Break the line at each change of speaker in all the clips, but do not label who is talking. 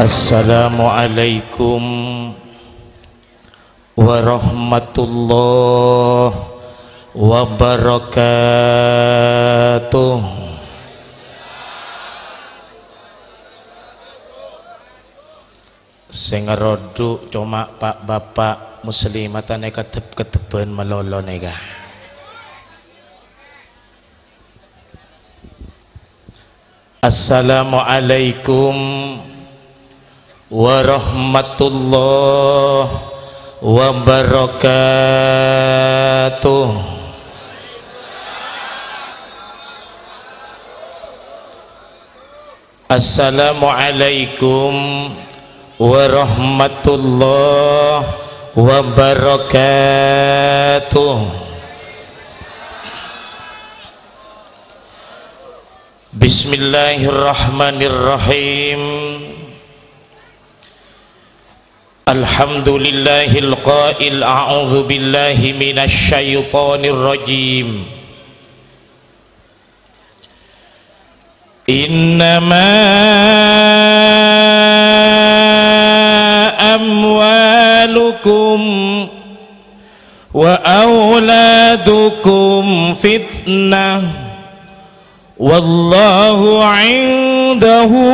Assalamualaikum warahmatullahi wabarakatuh. Sing ngeroduk cuma pak bapak muslimatane ketep-ketepen melolo nega. Assalamualaikum warahmatullahi wabarakatuh. Assalamualaikum warahmatullahi wabarakatuh. Bismillahirrahmanirrahim. Alhamdulillahil qail a'udzu billahi minasy syaithanir rajim. Innama amwalukum wa auladukum fitnah wallahu 'indahu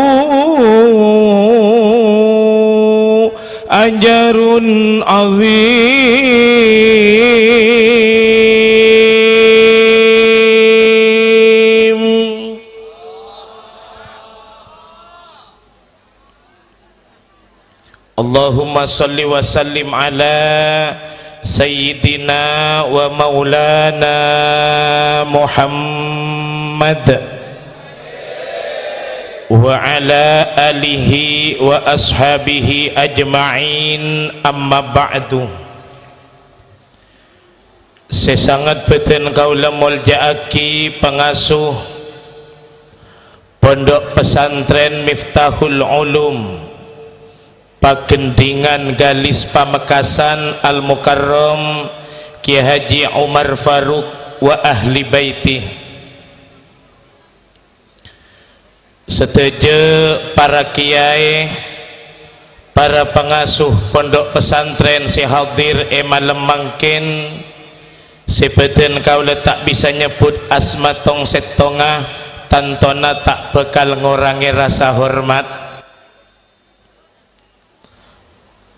ajrun 'azim. Allahumma salli wa sallim ala sayyidina wa maulana Muhammad wa ala alihi wa ashabihi ajma'in, amma ba'du. Sesangat beten kaula mulja'aki pengasuh Pondok Pesantren Miftahul Ulum Pagendingan Galis Pamekasan Al-Mukarram Kiai Haji Umar Faruk wa ahli baitih. Setuju para kiai, para pengasuh pondok pesantren si hadir malam mangkin seperti kau tak bisa nyebut asma tong setongah tantona tak bekal ngurangi rasa hormat.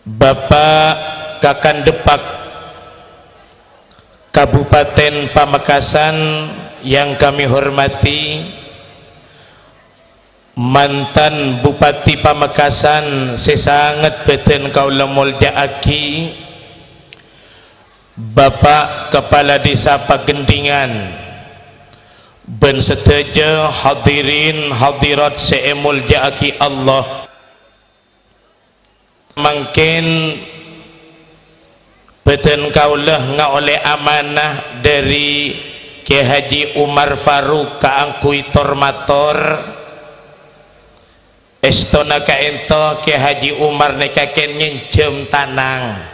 Bapak Kakan Depak Kabupaten Pamekasan yang kami hormati, mantan Bupati Pamekasan sesangat beten kaula mulja'aki, Bapak Kepala Desa Pagendingan, ben seteja hadirin hadirat semulja'aki Allah. Mungkin beten kaula ngoleh amanah dari Kiai Haji Umar Faruk kaangkui tormator estona ka ento Kiai Haji Umar nekaken nyenjem tanang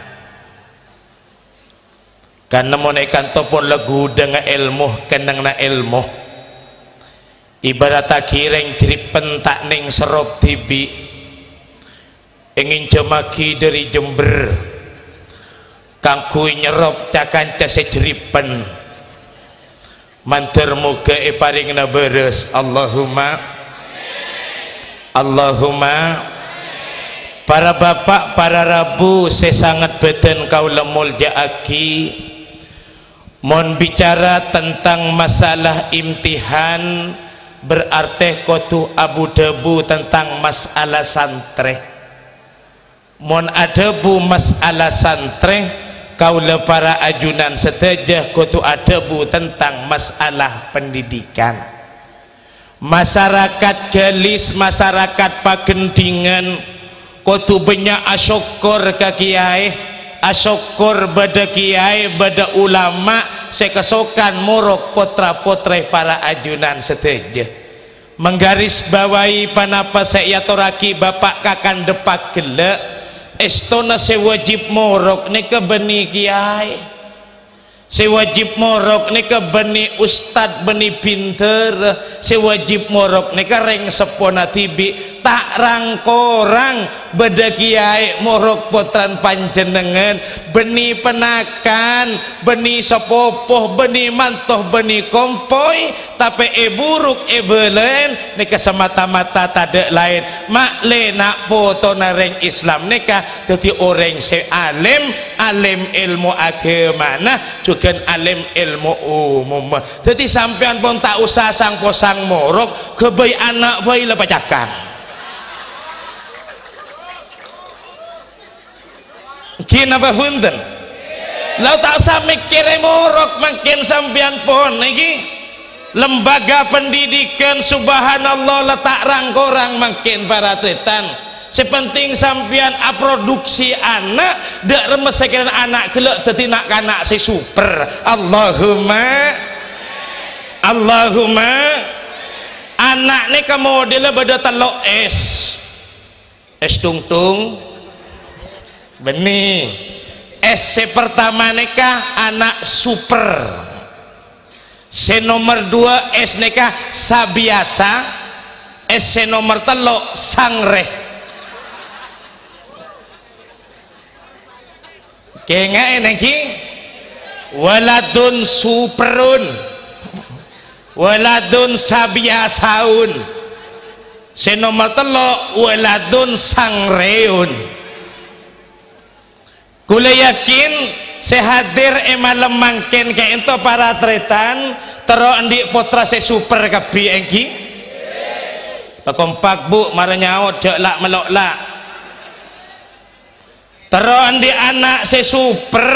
karena monekan pun lagu dengan ilmu kenang na ilmu ibarat kireng tripen tak ning serop tibi ingin cemaki dari Jember kangkui nyerop cakan case jeripen manter muka paring na beres. Allahumma. Para bapak, para rabu sesangat beten kaula mulja'aki mon bicara tentang masalah imtihan berarti kotu abu debu tentang masalah santre. Mon adebu masalah santre kaula para ajunan seteja kotu adebu tentang masalah pendidikan. Masyarakat Galis, masyarakat Pagendingan kotu banyak asyukur ke kiai, asyukur bada kiai, bada ulama sekesokan muruk potra-potre para ajunan seteja menggaris bawahi panapa saya toraki Bapak Kakan Depak gele estona sewajib muruk nika beni kiai, sewajib morok nika beni ustad beni pinter, sewajib morok nika reng sepona tibi tak rangkorang beda kiai morok potran panjenengan beni penakan beni sepopoh beni mantoh beni kompoi tapi buruk belen nika semata-mata tade lain mak le nak foto nareng Islam nika dadi orang se alim ilmu agama nah juga alim ilmu umum jadi sampean pun tak usah sang posang morok kebai anak bayi lepas cakang kina apa punten lau tak usah mikir morok makin sampean pun lagi lembaga pendidikan subhanallah letak rangkorang makin para tretan sepenting sampean produksi anak dak remesekan anak kelak dadi nak kanak si super Allahumma anak ni ke modelnya beda telok es tungtung benih es pertama nikah anak super nomor 2 es nikah sabiasa es nomor telok sangreh kenga eneki waladun superun waladun sabiasaun nomor telok waladun sangreun kula yakin sehadir malam mangken kayak itu para tretan tero andik putra se super kapi engki pakompak bu marah nyaut jek lak melok lak tero andik anak se super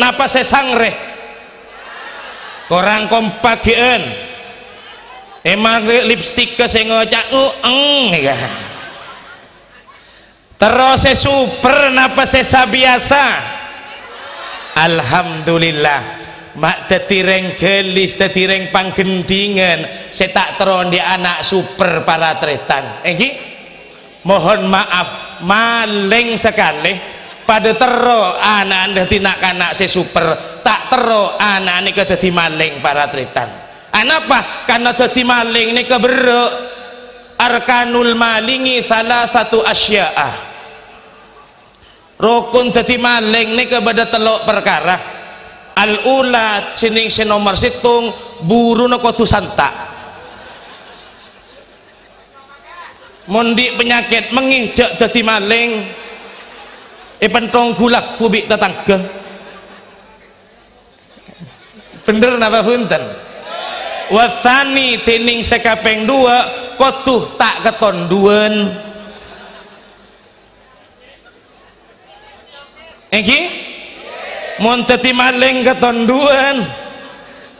napa se sangreh korang kompak hien emang lipstick ke sing ngocak terus se super napa se sabiasa alhamdulillah mak tetireng gelis tetireng panggendingan saya tak teron di anak super para tretan mohon maaf maling sekali pada tero anak anda tidak anak se super tak tero anak ini kedati maling para tretan anapa karena dadi maling ini keberuk arkanul malingi salah satu asya'ah rukun dadi maling ini kepada telok perkara al-ula sining nomor situng buru no kotu santak mondi penyakit mengijak dadi maling pentong gulak kubik tetangga bener napa punten wasani tining sekapeng 2 kotuh tak ketonduan mun teti maling ketonduan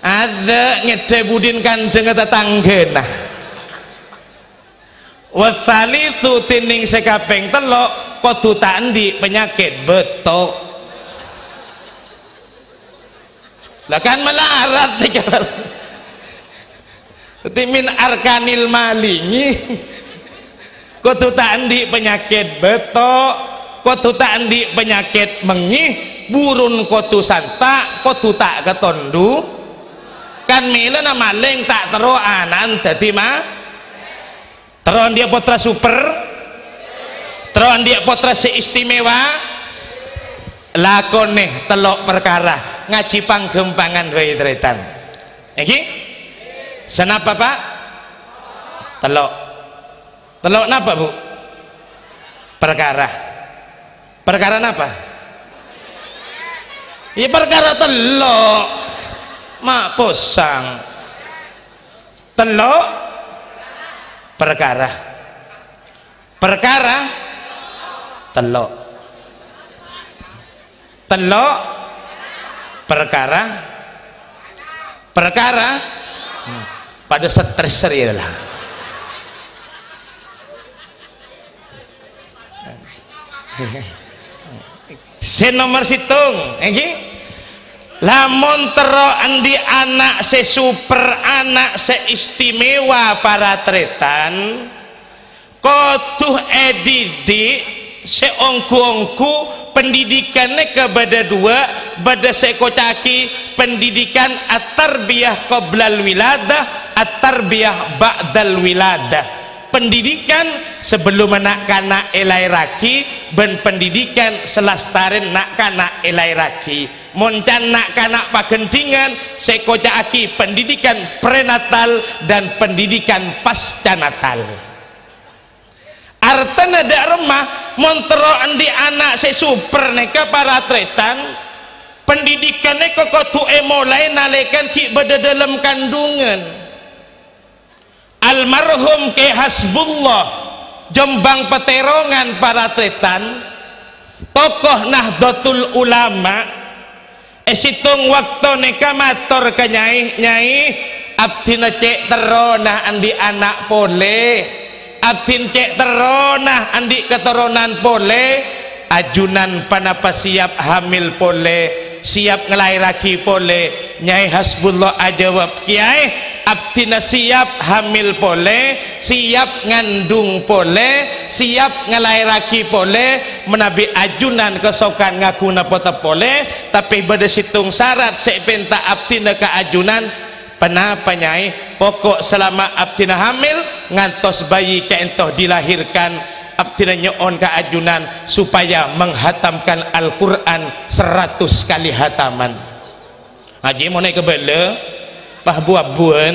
ada ngede budin kandeng tetanggena wasalisu tining sekapeng telok kotuh tak endi penyakit betok lah kan melarat nih min arkanil malingi kotu tak andi penyakit betok kotu tak andi penyakit mengih burun kotu santak kotu tak ketondu kan mila na maling tak tero anan dadi mah tero dia putra super tero dia putra seistimewa lakone telok perkara ngaji panggempangan wae tretan senapa pak telok napa bu perkara napa ya perkara telok mak posang telok perkara telok perkara pada stres lah nomor situng lamun tero andi anak se super anak se istimewa para tretan kotuh edidi se ongku-ongku pendidikannya kepada 2 bada sekocaki pendidikan at-tarbiyah qoblal wiladah at-tarbiyah ba'dal wiladah pendidikan sebelum nak-kanak elai raki ben pendidikan selastaren nak-kanak elai raki moncan nak-kanak pakentingan sekoca aki pendidikan prenatal dan pendidikan pasca natal. Artana dak remah montro andi anak se super neka para tretan pendidikannya kok tu mulai nalekan ki beda dalam kandungan. Almarhum ke Hasbullah Jombang Peterongan para tretan tokoh Nahdlatul Ulama situng waktu neka matur ke nyai abdina cek terona andi anak pole abdin cek terona andi keturunan pole ajunan panapa siap hamil pole siap ngelairaki pole. Nyai Hasbullah ajawab kiai abdina siap hamil pole siap ngandung pole siap ngelairaki pole menabi ajunan kesokan ngaku napota pole tapi pada situng syarat sepenta abdina ke ajunan penapa nyai pokok selama abdina hamil ngantos bayi keentoh dilahirkan abdina nyoon ke ajunan supaya menghatamkan Al-Quran 100 kali hataman. Haji mau naik ke bela pah buah-buan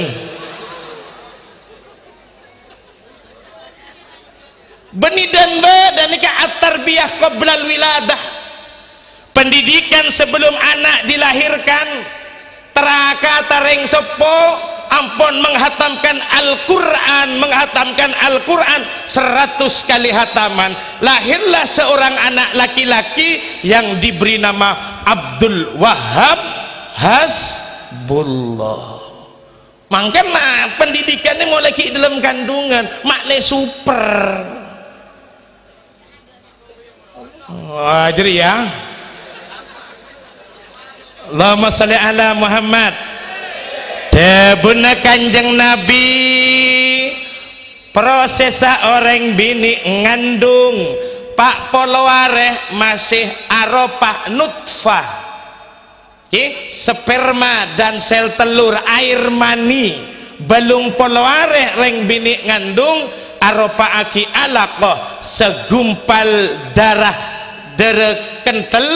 beni dan ke at-tarbiyah qoblal wiladah pendidikan sebelum anak dilahirkan teraka tareng sepo ampun menghatamkan Al-Quran 100 kali hataman. Lahirlah seorang anak laki-laki yang diberi nama Abdul Wahab Hasbullah. Makanya pendidikannya mulai ke dalam kandungan makle super. Wah, jadi ya. Allahumma salli ala Muhammad. Debuna Kanjeng Nabi proses orang bini ngandung pak polowareh masih aropah nutfah sperma dan sel telur air mani belum polowareh reng bini ngandung aropah aki alaqoh segumpal darah kental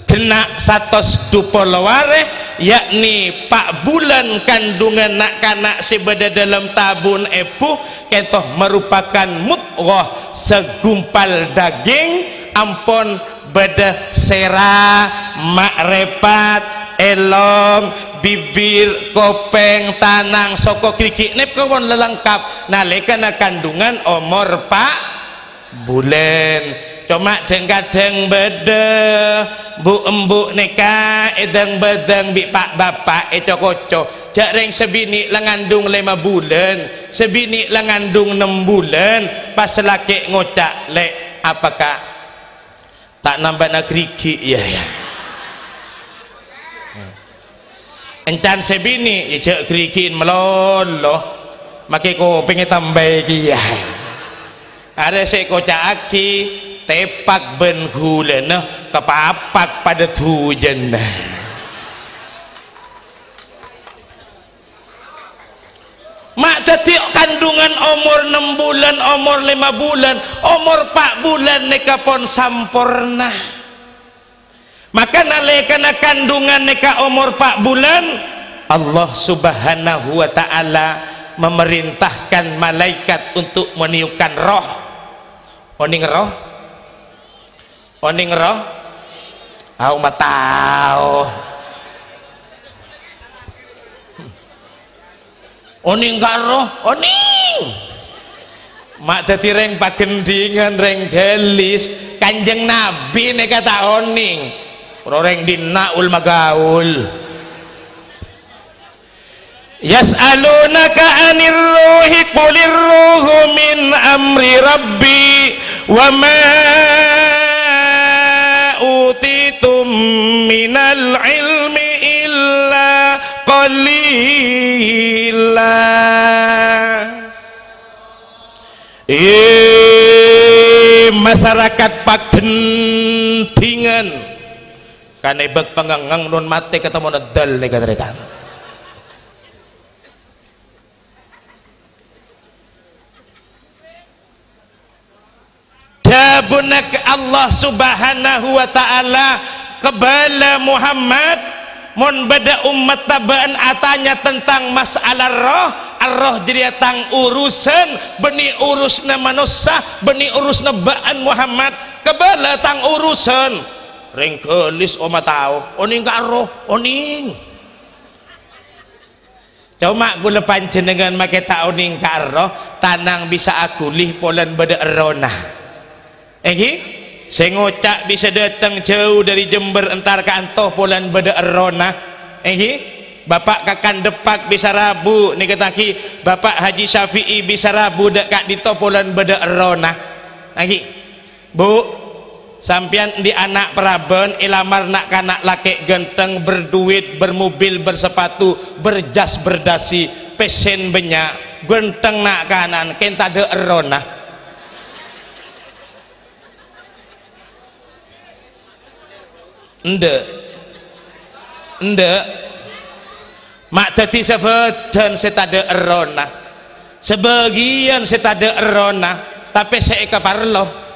kena 100 dupolwareh yakni pak bulan kandungan nak kanak sebeda dalam tabun epuh kentoh merupakan mudghah segumpal daging ampun beda sera makrepat elong bibir kopeng tanang soko kriki nep kawan lelengkap nalekana kandungan umur pak bulan. Cuma kadang beda bu embuk neka edang bedang bi pak bapak koco jak reng sebini langandung 5 bulan sebini langandung 6 bulan pas laki ngocak lek apakah tak nambah nak kriki ya encan sebini ijak krikin meloloh makai ko pengen tambah kia ada saya kocak aki tepak ben gulana kepapak pada tujen mak tetik kandungan umur 6 bulan umur 5 bulan umur 4 bulan neka pon sampurna maka nalekana kandungan neka umur 4 bulan Allah subhanahu wa ta'ala memerintahkan malaikat untuk meniupkan roh oning roh au matao oning karo oning mak dadi reng pagendingan reng gelis Kanjeng Nabi nek kata oning ora reng dinaul magaul yas'alunaka 'anir ruhi qulir ruhu min amri rabbi wa ma utitum minal ilmi illa qalila masyarakat pagendingan kan ibak pengangang non mate ketemu nedal nih katretan dabunak Allah subhanahu wa ta'ala kebala Muhammad mun beda umat tabaan atanya tentang masalah roh arroh jadi tang urusan beni urusna manusia beni urusna baan Muhammad kebala tang urusan ringkelis oma tau oning karo oning cuma gula panjenengan make tau ning karo tanang bisa agulih polan beda erona saya ngocak bisa datang jauh dari Jember entar ke antoh polan beda erona bapak kakan depak bisa rabu nih ketaki bapak Haji Syafi'i bisa rabu dekat di topolan beda erona bu sampian di anak peraban ilamar nak kanak laki genteng berduit bermobil bersepatu berjas berdasi pesen banyak genteng nak kanan kenta de erona ende mak tadi sebetan saya tak ada erona sebagian saya tak ada erona tapi saya keparlo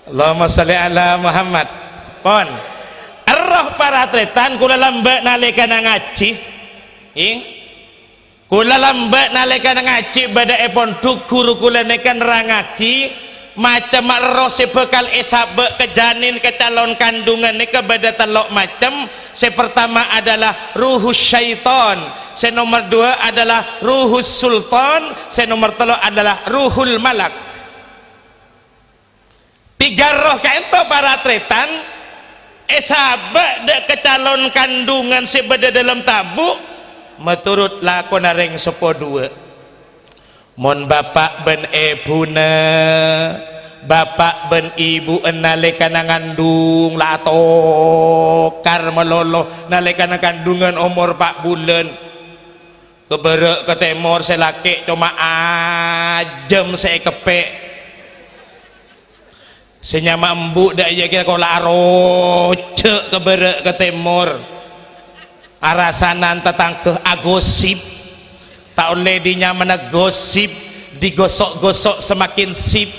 Allahumma salli ala Muhammad pon erroh para atletan kula lambat nalika ngaji kula lambat nalika ngaji bada epon duk guru kula nekan rangaki macam roh sebekal esabek ke janin ke calon kandungan ini kepada telok macam pertama adalah ruhus syaitan nomor dua adalah ruhus sultan nomor telok adalah ruhul malak tiga roh kaento para tretan esabek de ke calon kandungan sebeda dalam tabuk menurut lakon areng sopo dua mon bapak ben ebuna bapak ben ibu nalika ngandung latokar melolo nalika kandungan umur 4 bulan keberek ke temor selaki cuma ajem saya kepek senyama embuk dak iya kira kola roce keberek ke temor arasanan tetang ke agosip tak oleh dinya menegosip digosok-gosok semakin sip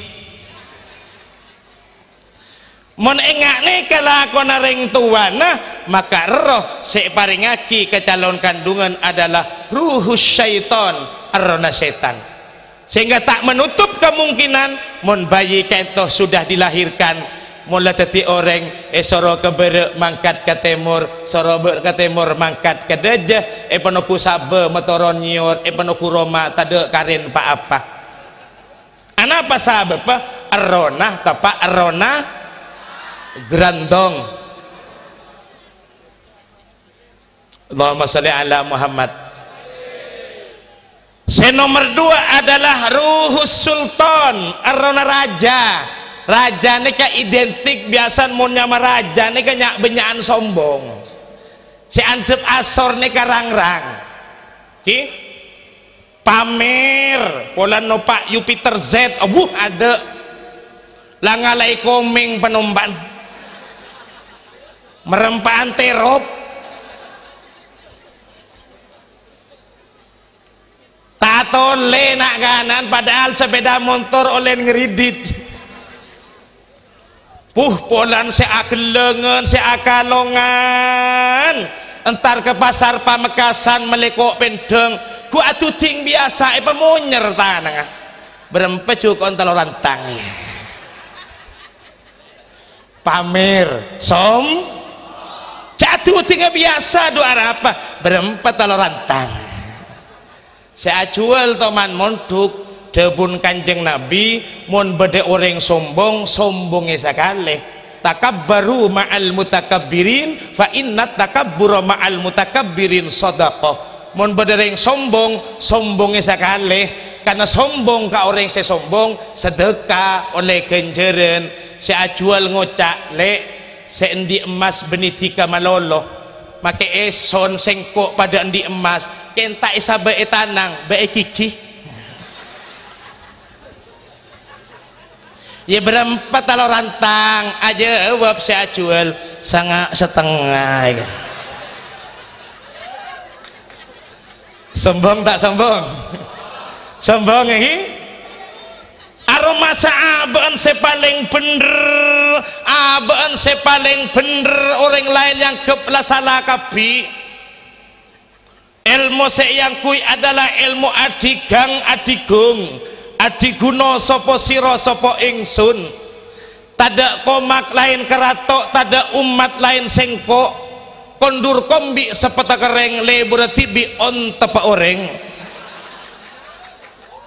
mon engak nih kelakon ring tuana maka roh separingaki ke calon kandungan adalah ruhus syaitan arona setan sehingga tak menutup kemungkinan mon bayi kentoh sudah dilahirkan mulai teti orang soro keberek mangkat ke timur soro ber ke timur mangkat ke dajah penoku sabe motoron nyior penoku roma tade karin pa apa anak apa sabe pa arona tapa arona grandong Allahumma salli ala Muhammad nomor 2 adalah ruhus sultan arona raja raja ini kan identik biasa mau nyama raja ini kan nyak benyaan sombong si antep asor ini karangrang pamer pola nopak Jupiter Z ada langalai komeng penomban merempaan terop tato le nak kanan padahal sepeda motor oleh ngeridit polan seakelengan seakalongan entar ke pasar Pamekasan melekok pendeng ku atu ting biasa pemonyer tanah berempat cukup ontal rantang pamer jatuh tinggal biasa doa apa berempat talo rantang saya jual teman montuk debun kanjeng Nabi mon bede orang sombong sombongnya sekali takabbaru ma'al mutakabbirin fa inna takabbura ma'al mutakabbirin sadaqah mon bede orang sombong sombongnya sekali karena sombong ka orang sesombong sedekah oleh kenjeren saya jual ngocak le sendi emas benitika malolo make eson sengkok pada endi emas kenta isabe tanang be kiki ya berempat kalau rantang aja wab saya jual sangat setengah ya. Sombong tak sombong sombong ini masa abaan saya paling bener, abaan saya paling bener, orang lain yang kepala salah kapi. Ilmu saya yang kui adalah ilmu adigang adigung, adiguna sopo siro sopo ingsun. Tada komak lain keratok, tada umat lain sengkok, kondur kombi sepeta kereng le berarti bi on tepa orang.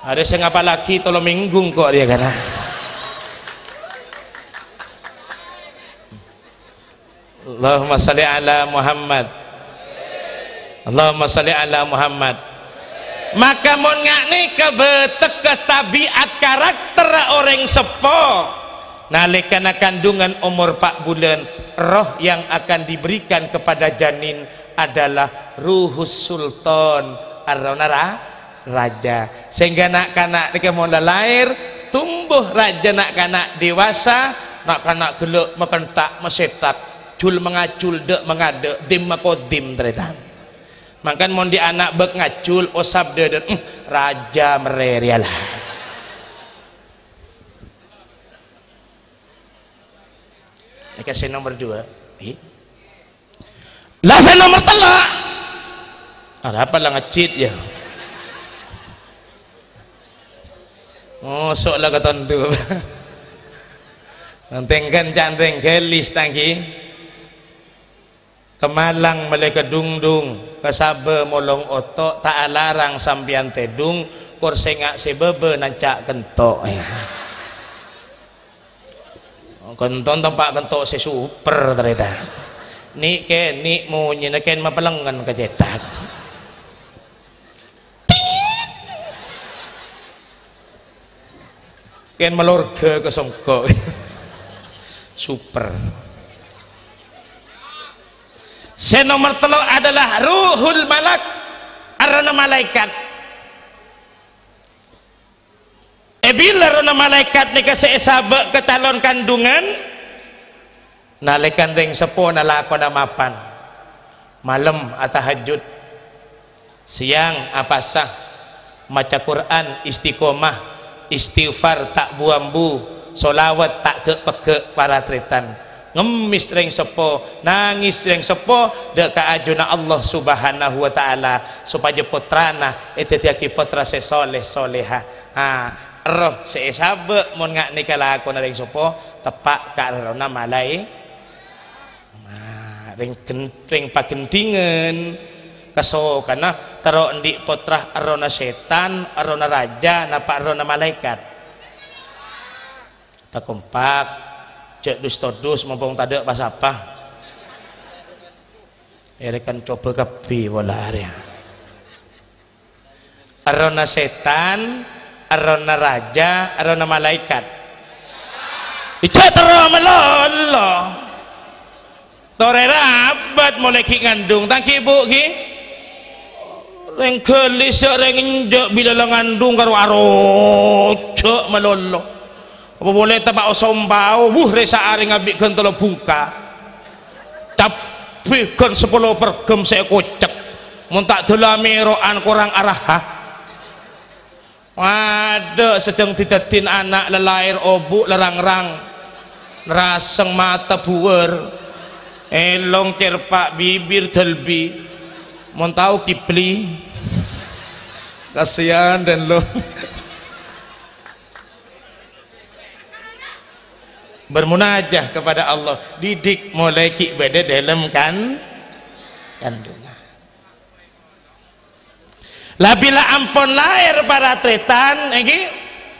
Ada yang apa lagi tolong minggung kok dia kan. Allahumma salli ala Muhammad, Allahumma salli ala Muhammad. Maka mon ngakni kebetek ke tabiat karakter orang sepo nalika kandungan umur 4 bulan, roh yang akan diberikan kepada janin adalah ruhus sultan ar-nara raja, sehingga nak kanak nika mula lahir tumbuh raja, nak kanak dewasa nak kanak geluk mekentak mesetak cul mengacul dek mengadek dim makodim terita. Makan mon di anak bek ngacul osab de raja mererialah. Nika saya nomor 2 lah saya nomor 3 ada apa lah ngecit ya. Oh, sok-lah ketondu. Nantengkan candring gelis tangki. Kemalang mereka dung-dung, kesabe molong otok, tak alarang sampian tedung, kor sengak sebebe nancak kentok. Kenton tempat kentok se super ternyata. Ni ke ni munyi neken mapelengan kejedak. Ken melorga ke songkok. Super. Saya nomor 3 adalah ruhul malak, arana malaikat. Bila arana malaikat ni kasi sabak ke talon kandungan nalikan ring sepo nalakon mapan malam atahajud, siang apa sah maca Quran istiqomah, istighfar tak buambu, solawat tak kepeke para tretan, ngemis ring sepo, nangis ring sepo dek kaajuna Allah subhanahu wa ta'ala supaya putrana itu tiaki putra sesoleh soleha. Roh sesabe mon ngak nikala aku ring sepo tepak karena malai ring pagendingan keso karena terok ndik putra arona setan, arona raja, napa arona malaikat. Tak kompak, cek dus mumpung tade pas apa. Kan coba kapi bola area. Arona setan, arona raja, arona malaikat. Itu terok melolo. Tore rabat mulai ki ngandung, tangki ibu ki. Reng kelis reng injek bila ngandung karo arocok melolo. Apa boleh tabak osombau resa aring abik kentolo buka. Tapi kan 10 pergem saya kocek. Mun tak delami roan kurang arah. Ada sejeng ditetin anak lelair obuk lerang-rang. Neraseng mata buwer. Elong cerpak bibir telbi. Mau tahu kipli kasihan dan lo bermunajah kepada Allah, didik mulai ki beda dalam kandungan. Lah bila ampun lahir para tretan iki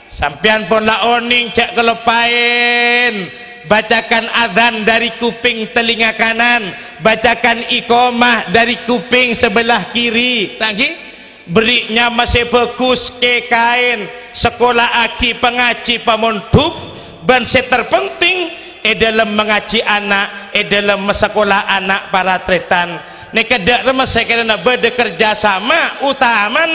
sampean pun la oning cek kelepain, bacakan adzan dari kuping telinga kanan, bacakan iqamah dari kuping sebelah kiri. Lagi berinya masih bagus ke kain sekolah aki pengaji pamontuk dan terpenting dalam mengaji anak, dalam sekolah anak para tretan. Nekadak remas saya kena bekerja sama utama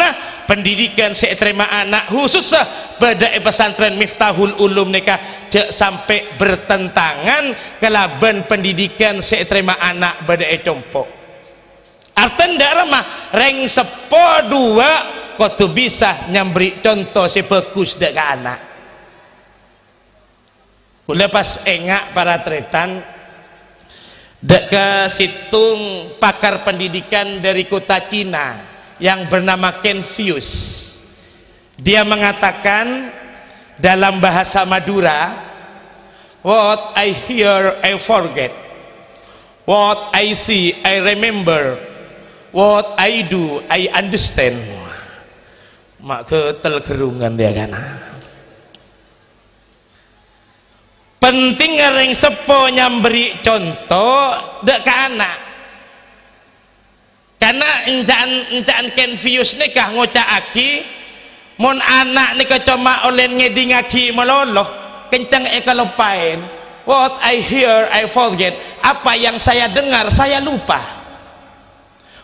pendidikan saya terima anak khusus pada pesantren Miftahul Ulum neka cek sampai bertentangan kelaban pendidikan saya terima anak pada compok. Artinya remah reng sepo 2 kau tu bisa nyambri contoh si bagus dek anak. Kula pas engak para tretan dek ke situng pakar pendidikan dari kota Cina yang bernama Confucius. Dia mengatakan dalam bahasa Madura, what I hear I forget, what I see I remember, what I do I understand. Mak ketel kerungan dia kan. Penting ngereng sepo nyamberi contoh dek ke anak, karena enjaan Confucius nih kah ngocaki mon anak nih kecoma oleh ngedingaki meloloh kencang ekalopain. What I hear I forget, apa yang saya dengar saya lupa.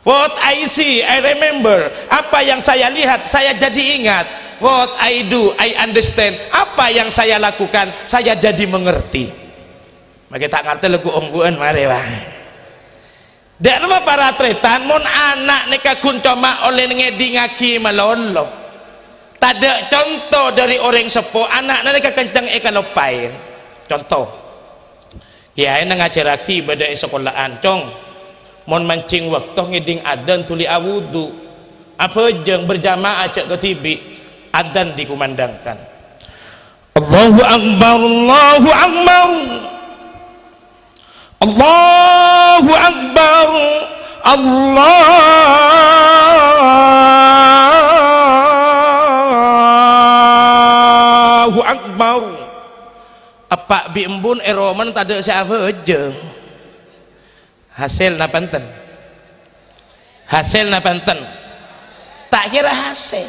What I see I remember, apa yang saya lihat saya jadi ingat. What I do I understand, apa yang saya lakukan saya jadi mengerti. Maka tak ngerti lagu ongguan mari bang. Dan nama para tretan mon anak neka kuncoma oleh ngedingaki meloloh. Tak ada contoh dari orang sepuh anak neka kencang ekalopain. Contoh kiai ngajaraki pada sekolahan cong mon mancing waktu ngeding adan tuli awudu apa jeng berjamaah cek ke tibi adan dikumandangkan Allahu Akbar Allahu Akbar Allahu Akbar Allahu Akbar. Apa bi embun eroman tade siapa jeng hasil napanten, hasil napanten tak kira hasil.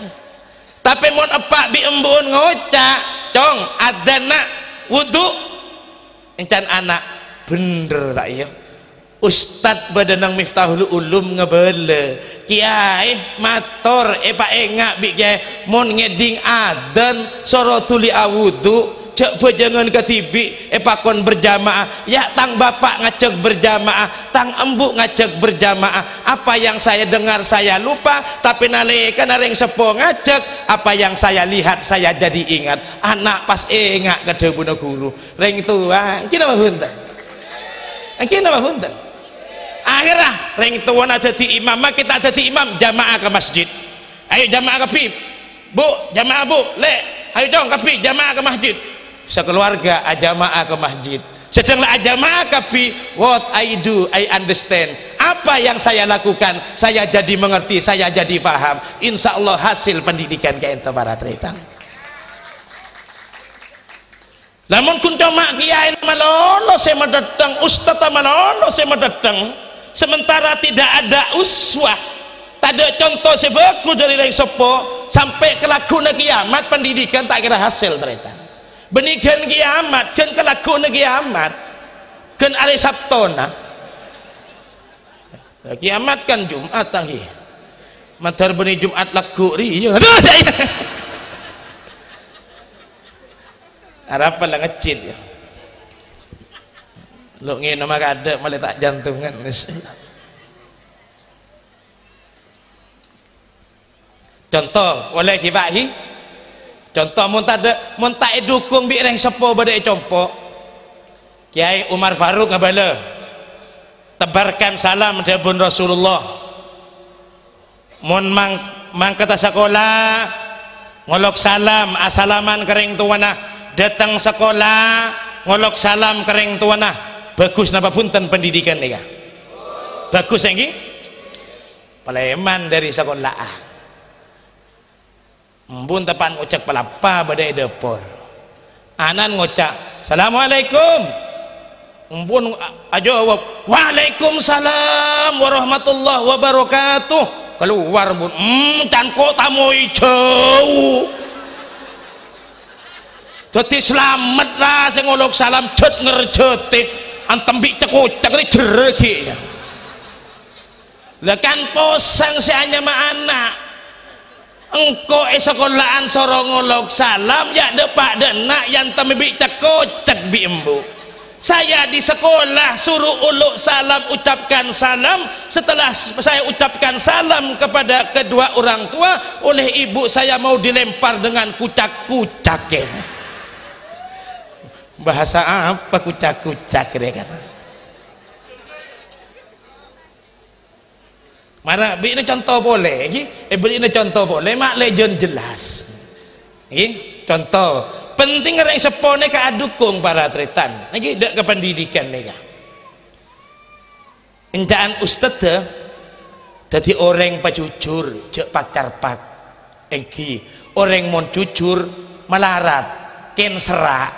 Tapi mon apa bi embun ngocak cong adana wudu encan anak bener tak iya Ustad badanang Miftahul Ulum ngebele kiai mator pak engak bi kiai mon ngeding adan soro tuli awudu cek pejangan ketibi pakon berjamaah ya tang bapak ngacek berjamaah tang embuk ngacek berjamaah. Apa yang saya dengar saya lupa, tapi nalekan areng sepo ngacek apa yang saya lihat saya jadi ingat. Anak pas engak ke debuna guru reng tua kira apa hunten kira apa hunten akhirnya reng tua ada di imam kita ada di imam jamaah ke masjid. Ayo jamaah ke pip bu, jamaah bu le ayo dong ke pip jamaah ke masjid. Sekeluarga ajamaah ke masjid. Sedanglah ajamaah ke pip what I do I understand, apa yang saya lakukan saya jadi mengerti, saya jadi paham. Insya Allah hasil pendidikan ke ente para tretan. Namun kun cuma kiai malolo saya mendatang, ustaz malolo saya mendatang, sementara tidak ada uswah, tak ada contoh sebaku dari yang sepo sampai kelakuan kiamat pendidikan tak kira hasil tretan. Benikan kiamat kan kelakuan kiamat kan hari Sabtona kiamat kan Jumat lagi matar beni Jumat laku riya harapan lah ngecit ya lo ngin nama kada malah tak jantungan. Contoh oleh kibahi contoh mun tak dukung bi reng sepo badai compo Kiai Umar Faruk ngabala tebarkan salam dabun Rasulullah mun mang kata sekolah ngolok salam asalaman kering tuana datang sekolah ngolok salam kering tuana bagus napa punten pendidikan nih bagus yang paleman dari sekolahan embun tepan ngocak pelapa badai depor anan ngocak assalamualaikum embun ajawab waalaikumsalam warahmatullahi wabarakatuh keluar bun dan kota moi jauh jadi selamat lah saya ngolok salam cet ngerjetit antembi cekocak ini jereki lah kan posang si hanya ma anak engko sekolahan sorong ngolok salam ya depak denak yang tembi cekocak bi embu. Saya di sekolah suruh uluk salam ucapkan salam, setelah saya ucapkan salam kepada kedua orang tua oleh ibu saya mau dilempar dengan kucak-kucak bahasa apa kucak-kucak kira kan mana beri contoh boleh beri contoh boleh mak legend jelas contoh penting orang sepone ka adukung para tretan lagi dak ke pendidikan mereka enjaan ustad jadi orang pajujur cek pacar pak orang mau jujur melarat ken serak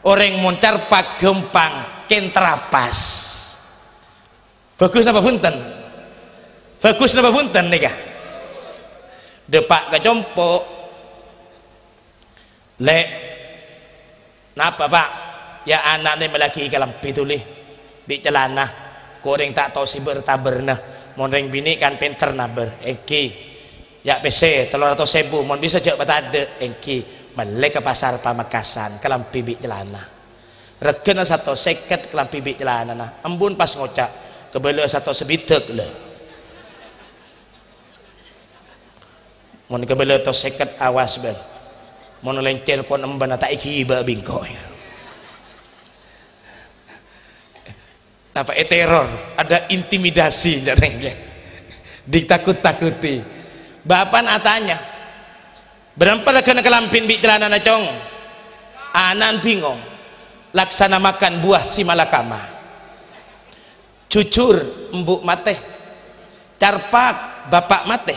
orang mau carpak gempang ken terapas bagus napa punten nih depak kecompok lek napa pak ya anak ni melaki kalam pitulih di celana koreng tak tahu si bertaberna monreng bini kan pinter naber ya PC 300.000 mon bisa cek batade balik ke pasar Pamekasan kelampi bik celana regen 150 kelampi bik celana nah embun pas ngocak kebele 150 le mon kebele 150 awas ben mon lencen kon emban tak iki ba bingko apa teror ada intimidasi jarengnya ditakut-takuti bapan atanya berapa kena kelampin bi celana nacong anan bingung laksana makan buah si malakama cucur embuk mate carpak bapak mate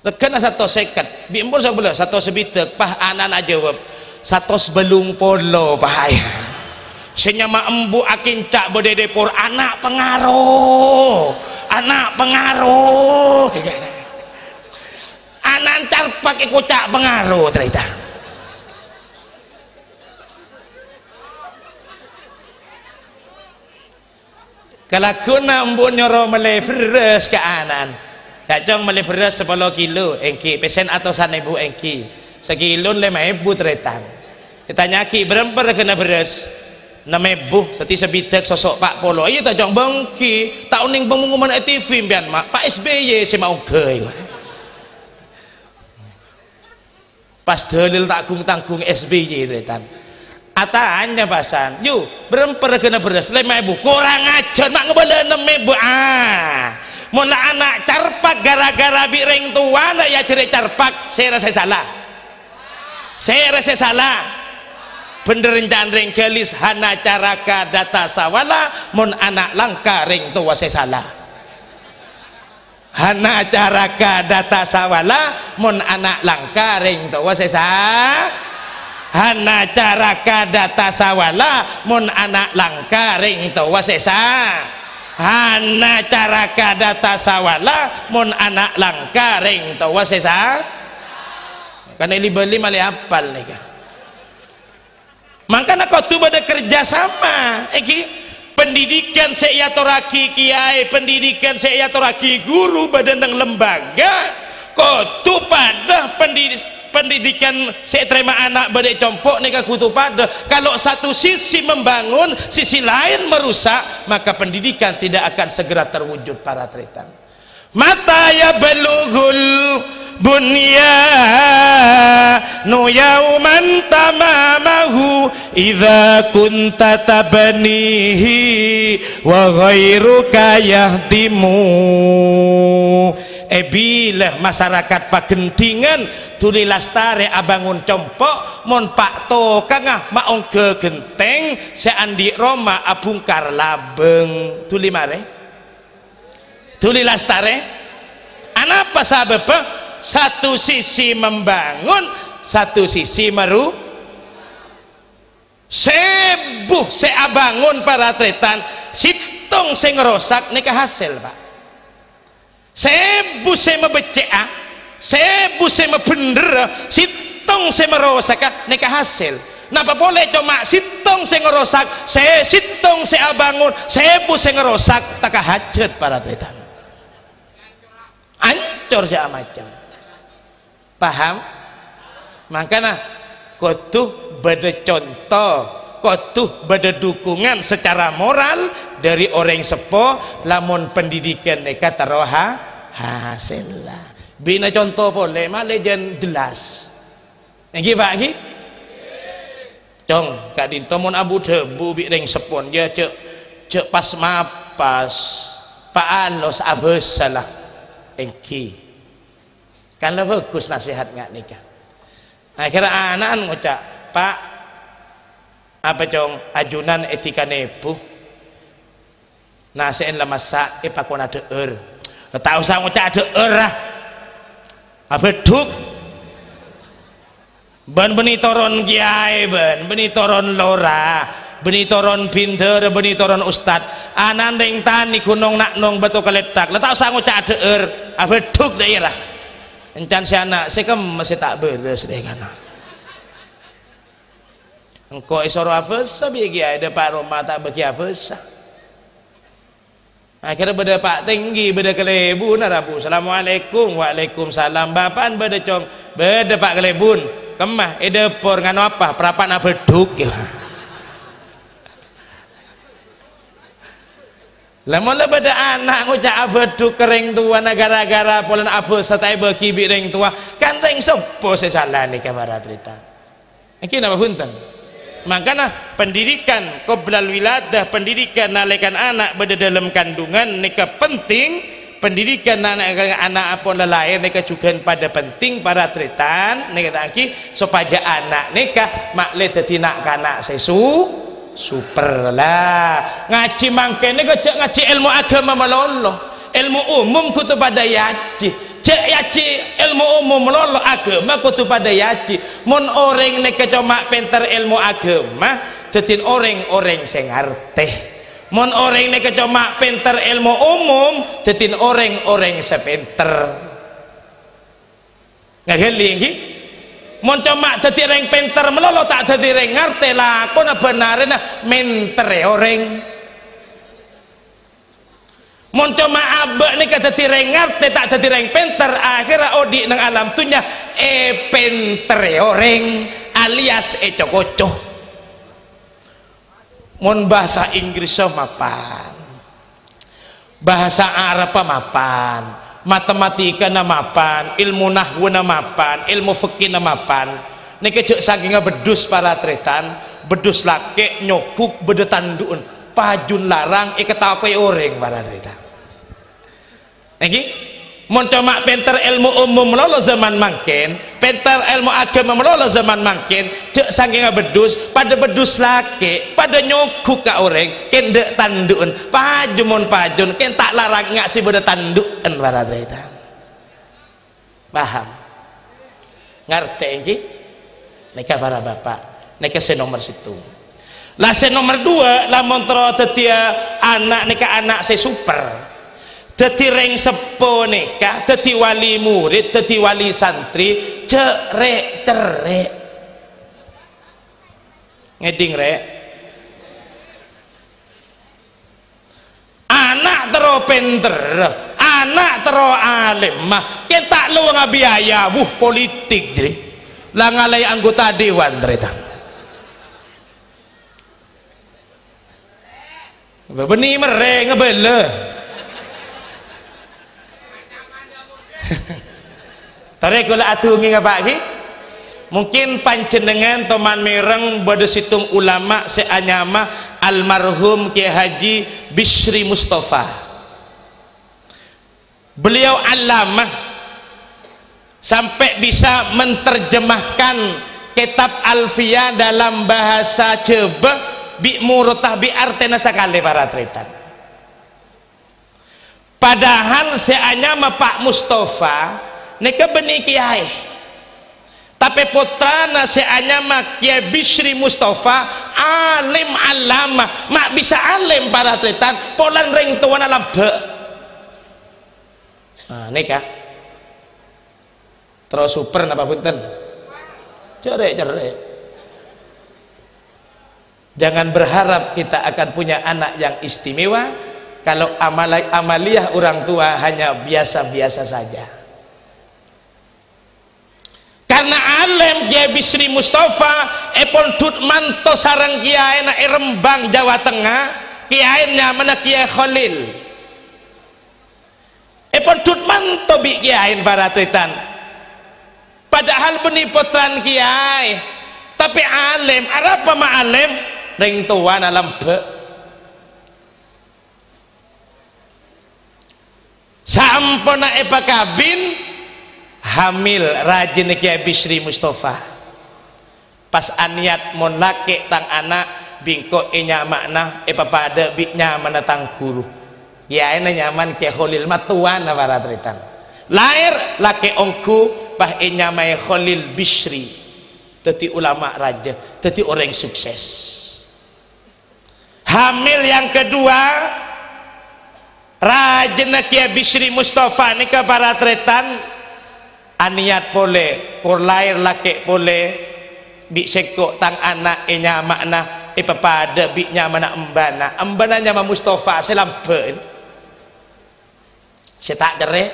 lekena 150 bi embur sebelah 150 pah anan aja jawab 100 belung polo pahaya senyama embu akin cak bodedepor anak pengaruh anak carpak ikut cak pengaruh cerita kelakuna embu nyoro meleveres ke anan kacang meleveres 10 kilo pesen atau 1.000 sekilo 5.000 tretan ditanya ki berapa kena beres 6.000 seti sebitek sosok Pak Polo iya tak jong bangki tahun yang pengumuman TV bian mak Pak SBY saya mau ke pas dalil tak tanggung SBY retan atanya pasan yuk berapa kena beres 5.000 kurang aja mak ngebala 6.000 mula anak carpak gara-gara bireng tua nak ya cerai carpak saya rasa salah bener janreng gelis hana caraka data sawala mun anak langka ring tua salah hana caraka data sawala mun anak langka ring tua hana caraka data sawala mun anak langka ring tua hana caraka data sawala mun anak langka ring tua karena beli mali apal nih kan makanya kau tuh pada kerjasama pendidikan seyatoraki kiai pendidikan seyatoraki guru badan dan lembaga kau tuh pada pendidikan seterima anak badai compok nih kutu pada kalau satu sisi membangun sisi lain merusak maka pendidikan tidak akan segera terwujud para tretan mata ya belughul bunyanu yauman tamamahu idza kunta tabnihi wa ghairuka yahdimu bilah masyarakat pagendingan tuli lastare abangun compok mon pak to kangah maong ke genteng seandi Roma abungkar labeng tuli mare tuli lastare anapa sabab satu sisi membangun satu sisi sebuh seabangun para tretan situng sing ngerosak nikah hasil pak sebuh se mebecea sebuh se mebener situng se merosak nikah hasil napa boleh cuma situng se ngerosak situng se abangun sebuh se ngerosak tak hajat para tretan ancur ja macam paham makanya kudu bada contoh kudu bada dukungan secara moral dari orang sepo lamun pendidikan neka taroha hasil lah bina contoh boleh mah legend jelas lagi pak lagi cong kak dinto mon abu debu bi ring sepon dia cek pas mapas pak alos abes salah engki kan lah bagus nasihat nggak nikah akhirnya anak ngucap pak apa cong ajunan etika nebu nasein lah masak pak kona deer tak usah ngucap deer lah apa duk ban beni toron kiai ban beni toron lora beni toron pinter beni toron ustad anandeng tani gunung nak nong batu keletak letak usah ngucap deer apa duk daerah encan si anak saya kan masih tak beres deh kana engkau isoro afesa biagi ada pak rumah tak bagi afesa akhirnya beda pak tinggi beda kelebun arabu assalamualaikum waalaikumsalam bapan beda cong beda pak kelebun kemah edepor ngano apa perapan beduk ya lamun le beda anak ngucap beduk kering tua gara-gara polan afesa tak bagi bi ring tua kan ring sepo salah ni kamera cerita iki napa punten makanya pendidikan qoblal wiladah pendidikan nalekan anak berada dalam kandungan nika penting pendidikan anak apun lahir nika juga pada penting para tretan nika taki supaya anak nika makle dadi nak kanak sesu super lah ngaji mangkene kok ngaji ilmu agama melolo ilmu umum kutu pada yaji cek yaci ilmu umum lolo agama kutu pada yaci mun orang nek cuma pinter ilmu agama tetin orang sing ngerti mun orang nek cuma pinter ilmu umum tetin orang sepinter ngageli iki mun cuma dadi reng pinter melolo tak dadi reng ngerti lah kono benarena mentere orang mun cuma abek nih kata tireng ngerti tak dadi reng pinter akhirnya odi nang alam tunya pinter orang alias cokocoh mun bahasa Inggris mapan bahasa Arab mapan matematika mapan ilmu nahwu mapan ilmu fikih mapan nih kecuk saking bedus para tretan bedus laki nyopuk bedetan duun pajun larang iketakoy orang para tretan lagi mun cuma pinter ilmu umum melolo zaman mangkin pinter ilmu agama melolo zaman mangkin cek saking bedus pada bedus laki pada nyokuk ka orang kendek tanduan pajun ken tak larang ngak si beda tanduan para tretan paham ngerti iki nika para bapak nika nomor situ lah nomor 2 lamun tro tetia anak nika anak saya super dadi reng sepo nikah dadi wali murid dadi wali santri cerek ngeding rek anak tero pinter anak tero alim mah kita lu ngabiaya politik jadi lah ngalai anggota dewan tretan beni mereng ngebele tarik kula atungi ngapaki mungkin panjenengan teman mireng pada situng ulama seanyama almarhum Kiai Haji Bishri Mustafa beliau alamah sampai bisa menerjemahkan kitab Alfiyah dalam bahasa Jawa bi murtah bi artena sakali para tretan padahal seanyama Pak Mustafa nika beni kiai tapi putrana seanyama Kiai Bishri Mustafa alim alama mak bisa alim para tretan polan ring tuana lambe nika terus super napa punten cerek jangan berharap kita akan punya anak yang istimewa kalau amaliyah orang tua hanya biasa-biasa saja karena alim Kiai Bishri Mustafa epon dut manto sarang kiai na Rembang Jawa Tengah kiai nya mana Kiai Khalil epon dut manto bi kiai para tretan padahal benih potran kiai tapi alim apa ma alim ring tua alam be sampona epa kabin hamil rajin Kiai Bisri Mustafa pas aniat mon laki tang anak bingko enya makna pada bi nyaman tang guru ya ena nyaman Kiai Khalil matuan para tritan lahir laki ongku bah enya mai Khalil Bisri teti ulama raja teti orang sukses hamil yang kedua rajin Kiai Bisri Mustafa ni ke para tritan aniat boleh kur lahir laki boleh bi sekok tang anak enya makna pada bi nyamana embana nyama Mustafa selampen setak jere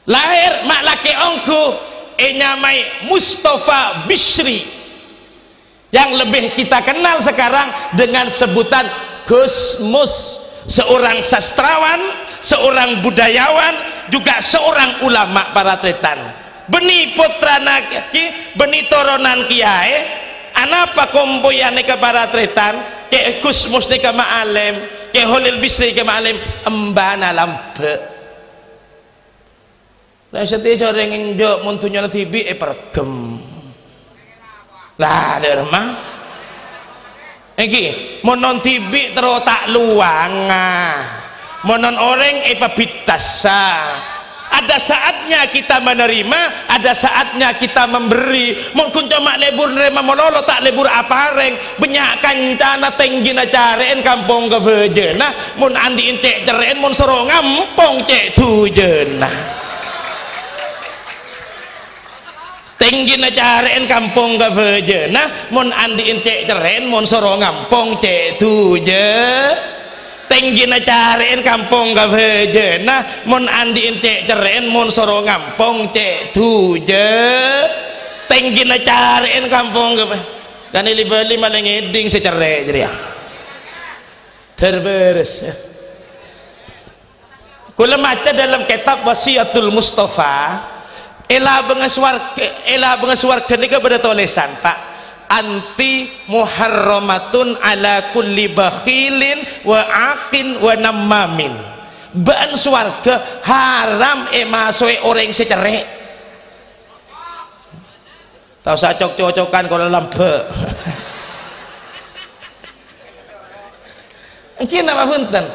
lahir mak laki ongku nyamai Mustafa Bisri yang lebih kita kenal sekarang dengan sebutan Gus Mus, seorang sastrawan, seorang budayawan, juga seorang ulama para tretan. Beni putra naki, beni toronan kiai, anapa komboyan ke para tretan, ke Gus Mus ke ma'alim, ke Khalil Bisri ke ma'alim, embana lampe. Nah setiap orang yang jauh muntunya tibi pergem. Lah ada rumah. Iki monon tibi terus tak luang. Monon orang bitasa. Ada saatnya kita menerima, ada saatnya kita memberi. Mungkin cuma lebur nerima mololo tak lebur apareng. Banyak kancana tenggina cariin kampung ke bejena. Mun andi intek cariin mun sorong ngampong cek tujena. Tenggina cariin kampung ke bejena. Mun andi intek cariin mun sorong ngampong cek tujena. Tenggina cariin kampung gavejena mun andi cek ceriin mun soro ngampung cek tuje tenggina cariin kampung gave kan beli malah ngeding secere jadi ya terberes kula maca dalam kitab Wasiatul Mustafa ela bengeswarga ini kepada tulisan Pak anti muharramatun ala kulli bakhilin wa aqin wa namamin ban swarga haram masuk orang secerek tahu saya cocok-cocokan kalau lambe ini nama punten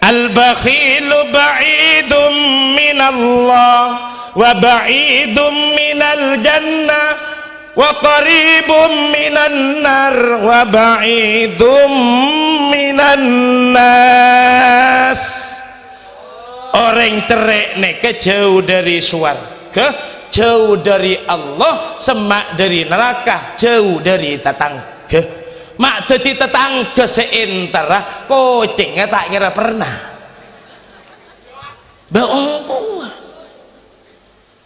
al bakhilu ba'idum minallah wa ba'idum minal jannah wa qaribum minan nar wa ba'idum minan nas orang cerek neke jauh dari surga jauh dari Allah semak dari neraka jauh dari tetangga mak dadi tetangga seentara kucingnya tak kira pernah bohong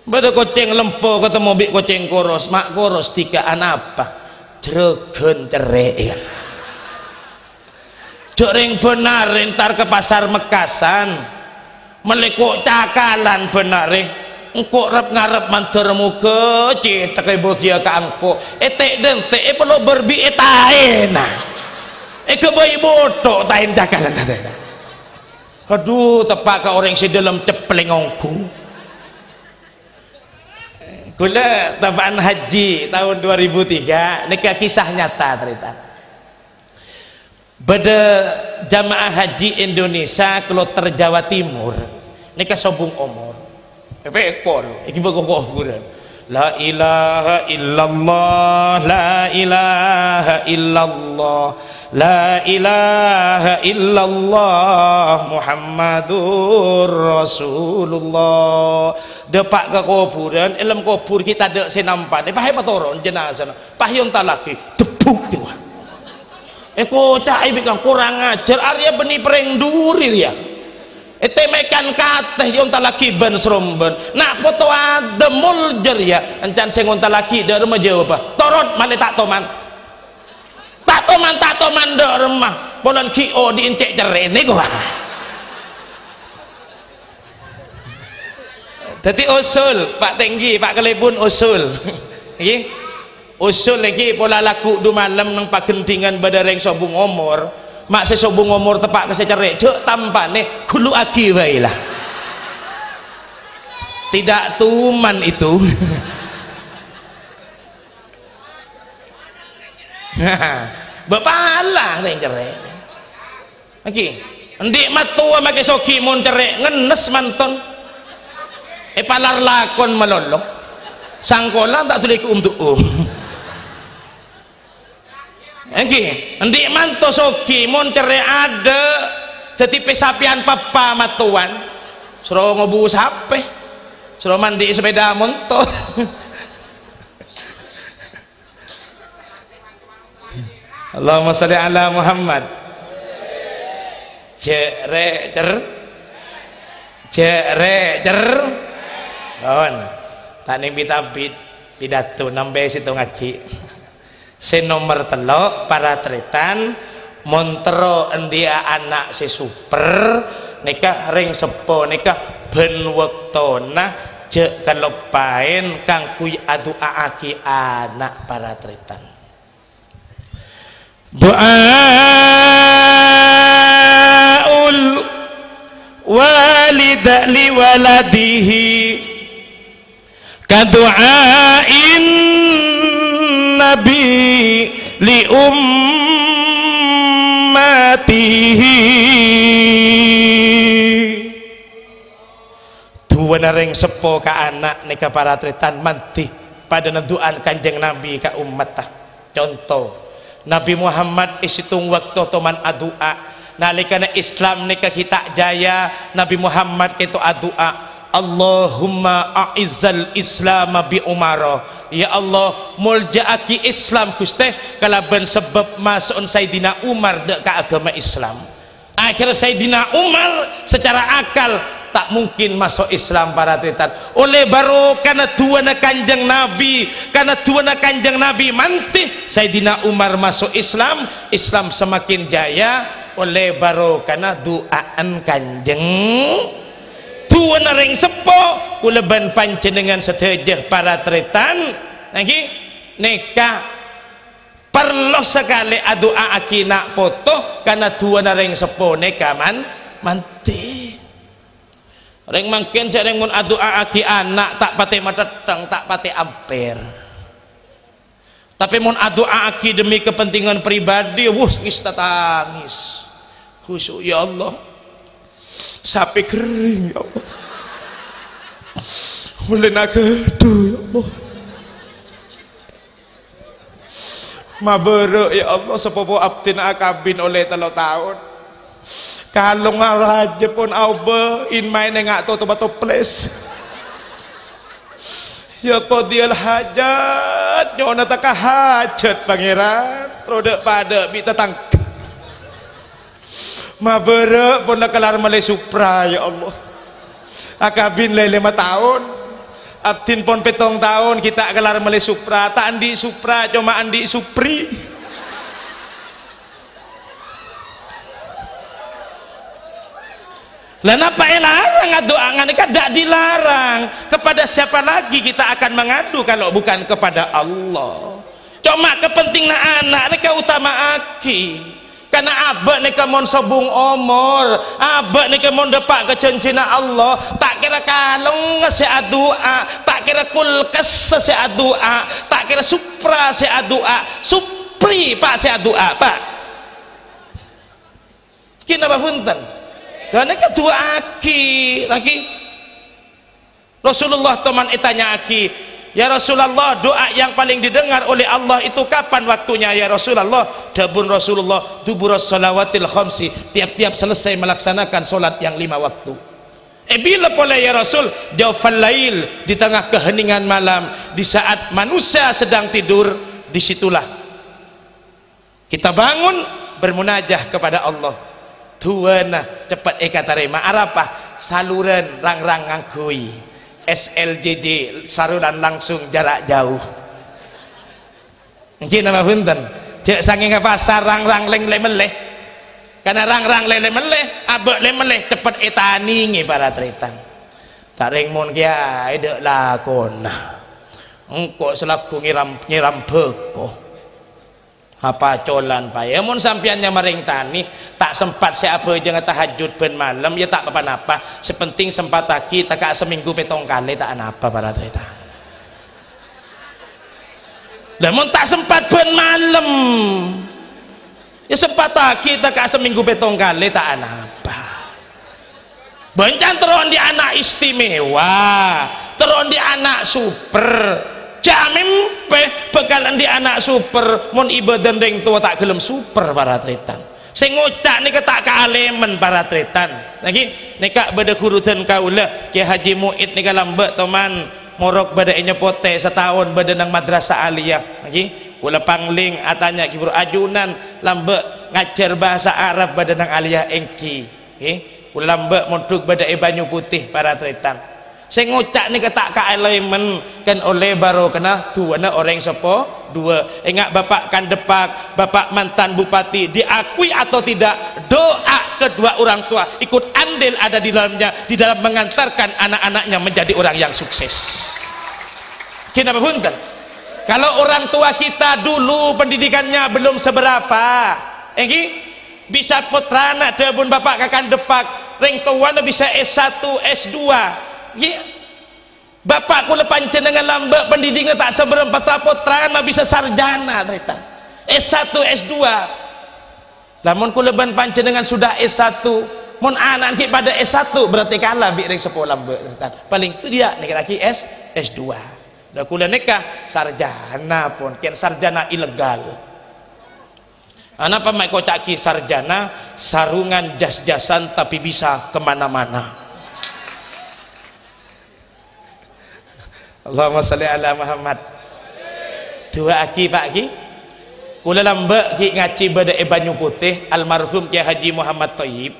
pada kucing lempo ketemu bik kucing koros mak koros tigaan apa dregen cerik ya jering benar entar ke pasar Mekasan melikuk cakalan benar engkau rep ngarep manter muka cetak bahagia ke angko etek dentek perlu berbi etain kebayi bodoh tain cakalan aduh tepak ke orang si dalam cepleng ongku kula tabaan haji tahun 2003 nikah kisah nyata cerita pada jamaah haji Indonesia Kloter Jawa Timur nikah sobung umur ekor iki bago kuran la ilaha illallah la ilaha illallah la ilaha illallah Muhammadur Rasulullah depak ke kuburan ilm kubur kita dek senampan pahai patoron jenazah pahyon talaki debuk dia kocak ibikang kurang ajar Arya beni pereng durir ya temekan kateh yon talaki ben seromben nak foto ada muljer ya encan sengon talaki dari menjawab apa torot male tak toman dari rumah bolan kio diincek cerene gua Jadi usul Pak Tinggi, Pak Kelebun usul. Nggih. Usul lagi pola laku du malam nang pagentingan badareng sobung omor. Mak se sobung omor tepak ke secerek, cek tampane kulu aki wae lah. Tidak tuman itu. Bapala ning cerek. Iki, ndik matua make soki mun cerek ngenes manton. Palar lakon malolong. Sangkolan tak tuli ku tuh. Engki, ndik manto soki mun cerek ada dadi pesapian papa matuan. Suruh ngobu sape. Suruh mandi sepeda motor. Allahumma sholli ala Muhammad. Cerek cer. Kawan, tak ning pidato nambe situ ngaji. Nomor telok para tretan montero endia anak si super nikah ring sepo nikah ben wektona je kalepain kang kuy adu aaki anak para tretan. Doaul walid li waladihi kadu'ain nabi li ummatihi. Duwana ring sepo ka anak nika para tretan manti pada nenduan kanjeng nabi ka umat. Contoh Nabi Muhammad isitung waktu toman adua nalikana Islam nika kita jaya Nabi Muhammad kita adua Allahumma a'izzal Islam bi Umar. Ya Allah muljaaki Islam Gusti kalaban sebab masuk Sayyidina Umar dek ka agama Islam. Akhirnya Sayyidina Umar secara akal tak mungkin masuk Islam para tretan. Oleh baru karena tuana kanjeng Nabi, karena tuana kanjeng Nabi manti Sayyidina Umar masuk Islam, Islam semakin jaya oleh baru karena doaan kanjeng tuana ring sepo kuleban panjenengan sedejah para tretan lagi nikah perlu sekali doa akina foto karena tuana ring sepo nikah manti ring mangkin jareng mun doa aki anak tak pate mateteng tak pate amper. Tapi mun doa aki demi kepentingan pribadi wus ngis tangis. Khusyuk ya Allah. Sampai kering ya Allah. Mulai nak kedu ya Allah. Maberek ya Allah sepopo abdin akabin oleh 3 tahun. Kalau ngaraja pun auba in main ngak to batu place. Ya qadiyal hajat nyona tak hajat pangeran produk pada bi tetang. Maberek pun kelar male supra ya Allah. Akabin le 5 tahun. Abdin pun 7 tahun kita kelar male supra tak andi supra cuma andi supri. Lah napa larang doa nikah tidak dilarang. Kepada siapa lagi kita akan mengadu kalau bukan kepada Allah. Cuma kepentingan anak nikah utama aki. Karena abak nikah mon sobung omor, abak nikah mon depak ke cincina Allah, tak kira kalung se doa, tak kira kulkas se doa, tak kira supra se doa, supri Pak se doa Pak. Kenapa punten? Dan kedua aki lagi Rasulullah teman itanya aki, ya Rasulullah doa yang paling didengar oleh Allah itu kapan waktunya ya Rasulullah? Dabun Rasulullah duburas salawatil khamsi, tiap-tiap selesai melaksanakan solat yang 5 waktu. Bila boleh ya Rasul? Jawfal lail, di tengah keheningan malam, di saat manusia sedang tidur, disitulah kita bangun bermunajah kepada Allah. Tuana cepat eka tarima arapah saluran rang-rang ngangkui SLJJ saluran langsung jarak jauh. Mungkin nama punten cek saking pasar rang-rang leng meleh karena rang-rang lele meleh abek le meleh cepat etaningi para tretan. tak ringmun kiai dek lakon engkau selaku nyiram beko apa colan pak ya mun sampiannya maring tani tak sempat siapa jangan tahajud ben malam ya tak apa-apa sepenting sempat lagi tak seminggu petong kali tak apa para cerita namun tak sempat ben malam ya sempat lagi tak seminggu petong kali tak apa bencan teron di anak istimewa teron di anak super jamim bekalan di anak super mun ibadah deng tua tak gelem super para tretan sing ngucak nih tak kealemen para tretan lagi nika beda kurutan kaula Ki Haji Muid nika lambek teman morok beda nyepote setahun beda nang madrasah aliyah lagi kula pangling atanya ki ajunan lambek ngajar bahasa Arab beda nang aliyah engki kula lambek monduk beda Banyu Putih para tretan saya ngucak ni ketak kealemen kan oleh baru kena tuana orang sepo dua ingat bapak kan depak bapak mantan bupati diakui atau tidak doa kedua orang tua ikut andil ada di dalamnya di dalam mengantarkan anak-anaknya menjadi orang yang sukses kenapa punten kalau orang tua kita dulu pendidikannya belum seberapa bisa putrana debun bapak kakan depak ring tuana bisa S1 S2 ya bapak kula panjenengan lambek pendidiknya tak seberapa putrana bisa sarjana tretan S1 S2 lamun kula ban panjenengan sudah S1 mun anak ki pada S1 berarti kalah bi rek sekolah lambek tretan paling tu dia nek lagi S2 dah kula nikah sarjana pun ken sarjana ilegal apa mak kocak ki sarjana sarungan jas-jasan tapi bisa kemana-mana. Allahumma salli ala Muhammad dua aki pak ki kula lambek ki ngaji bada Banyu Putih almarhum Ki Haji Muhammad Thayyib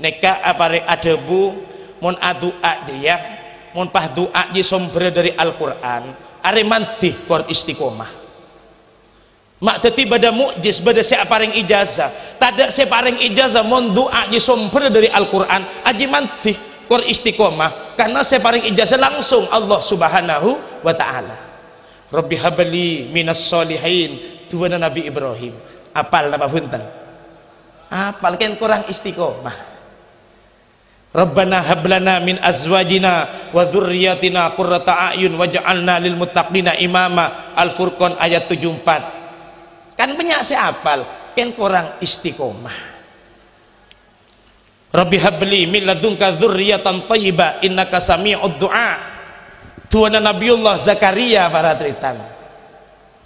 neka apare adebu mun adua dia mun pah doa di sumber dari Al-Qur'an are mantih kor istiqomah mak teti bada mukjiz bada saya paring ijazah tada saya paring ijazah mun doa di sumber dari Al-Qur'an aji mantih kor istiqomah karena saya paling ijazah langsung Allah subhanahu wa ta'ala Rabbi habli minas solihin tuwana Nabi Ibrahim apal nama punten apal kan kurang istiqomah Rabbana hablana min azwajina wa dhurriyyatina qurrata a'yun waj'alna lil muttaqina imama Al-Furqan ayat 74 kan banyak saya apal kan kurang istiqomah Rabbi habli min ladunka dzurriyyatan thayyibah innaka sami'ud du'a tuana Nabiullah Zakaria para tritan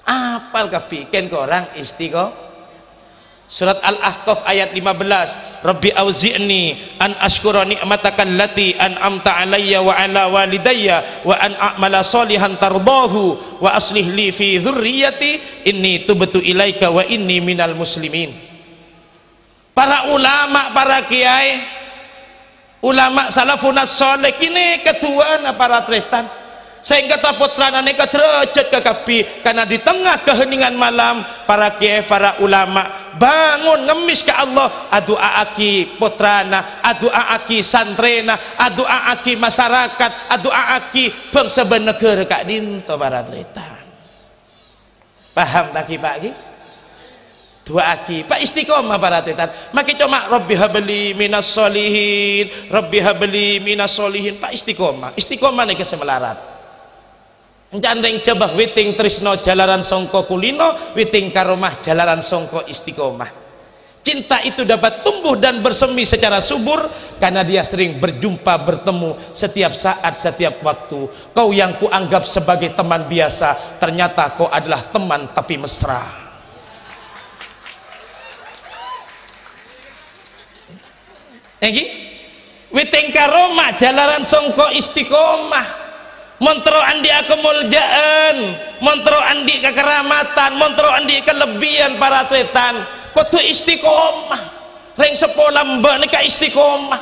apal kapiken korang istiqomah surat Al-Ahqaf ayat 15 Rabbi auzi'ni an ashkura ni'mataka allati an'amta alayya wa ala walidayya wa an a'mala sholihan tardahu wa aslih li fi dzurriyyati inni tubtu ilaika wa inni minal muslimin. Para ulama, para kiai, ulama salafun saleh kini ketuaan para tretan sehingga putrana neka derajat kekapi karena di tengah keheningan malam para kiai, para ulama bangun ngemis ke Allah adua aki putrana, adua aki santrena, adua aki masyarakat, adua aki bangsa benegara kak dinto para tretan paham tak pak ki dua aki pak istiqomah para tretan maki cuma Rabbi habli minas solihin Rabbi habli minas solihin pak istiqomah nih kesemelarat encandeng coba witing trisno jalaran songko kulino witing karomah jalaran songko istiqomah cinta itu dapat tumbuh dan bersemi secara subur karena dia sering berjumpa bertemu setiap saat setiap waktu kau yang kuanggap sebagai teman biasa ternyata kau adalah teman tapi mesra witing karomah jalaran songko istiqomah montro andi kemuliaan montro andi kekeramatan montro andi kelebihan para tretan kudu istiqomah ring sepola mbak nika istiqomah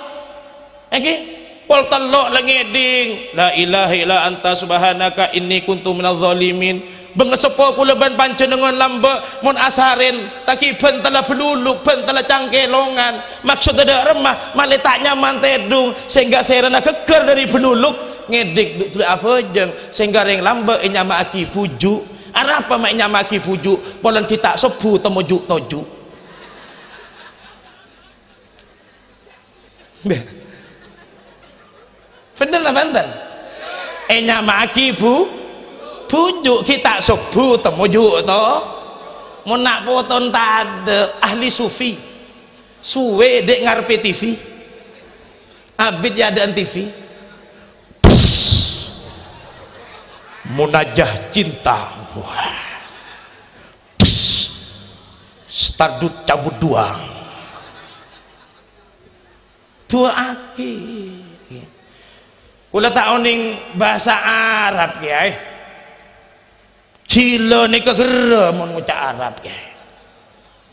pol telok langeding la ilaha illa anta subhanaka inni kuntu minadh dhalimin bengesepo kula ban panjenengan lamba mun asarin taki ben telah beluluk ben telah cangkelongan maksud ada remah maletaknya mantedung sehingga serana keker dari beluluk ngedik dulu apa jeng sehingga ring lamba nyama aki pujuk arah apa mak nyama aki pujuk polan kita sebu temujuk toju bener lah banten nyama aki pujuk kita sebu temujuk to mau nak poton tade ahli sufi suwe dek ngarepe TV abid ya ada TV munajah cinta stardut cabut dua aki kula tak oning bahasa Arab ya cilo ni kegera mun ngucap Arab ya